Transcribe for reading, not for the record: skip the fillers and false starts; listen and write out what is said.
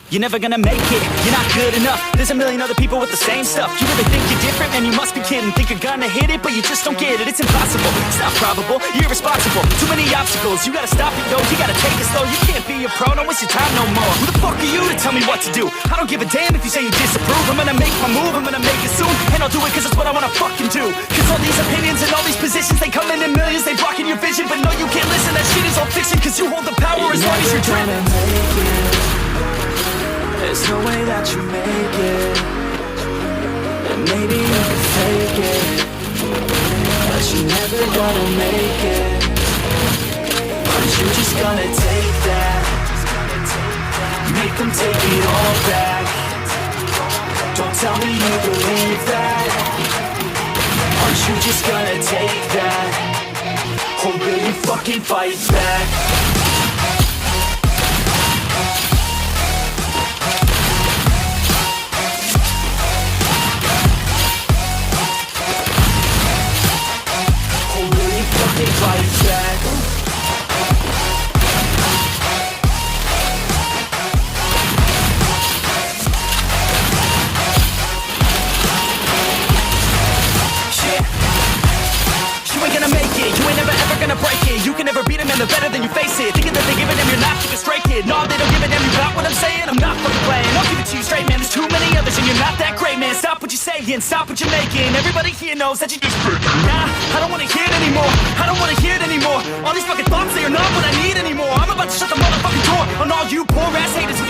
You're never gonna make it, you're not good enough. There's a million other people with the same stuff. You really think you're different? Man, you must be kidding. Think you're gonna hit it, but you just don't get it. It's impossible, it's not probable, you're irresponsible. Too many obstacles, you gotta stop it, yo. You gotta take it slow, you can't be a pro. Don't waste your time no more. Who the fuck are you to tell me what to do? I don't give a damn if you say you disapprove. I'm gonna make my move, I'm gonna make it soon. And I'll do it cause it's what I wanna fucking do. Cause all these opinions and all these positions, they come in millions, they blocking your vision. But no, you can't listen, that shit is all fiction. Cause you hold the power as long as you're dreaming. There's no way that you make it. And maybe you can fake it, but you're never gonna make it. Aren't you just gonna take that? Make them take it all back. Don't tell me you believe that. Aren't you just gonna take that? Or will you fucking fight back? Fight back. You ain't gonna make it, you ain't never ever gonna break it. You can never beat them and they're better than you face it. Thinking that they give a damn, you're not keep a straight kid. No, they don't give a damn, you got what I'm saying? I'm not fucking playing, I'll give it to you straight, man. There's too many others and you're not that great, man. Stop what you're saying, stop what you're making. Everybody here knows that you just nah, I don't wanna hear it anymore. I don't wanna hear it anymore. All these fucking thoughts, they are not what I need anymore. I'm about to shut the motherfucking door on all you poor ass haters who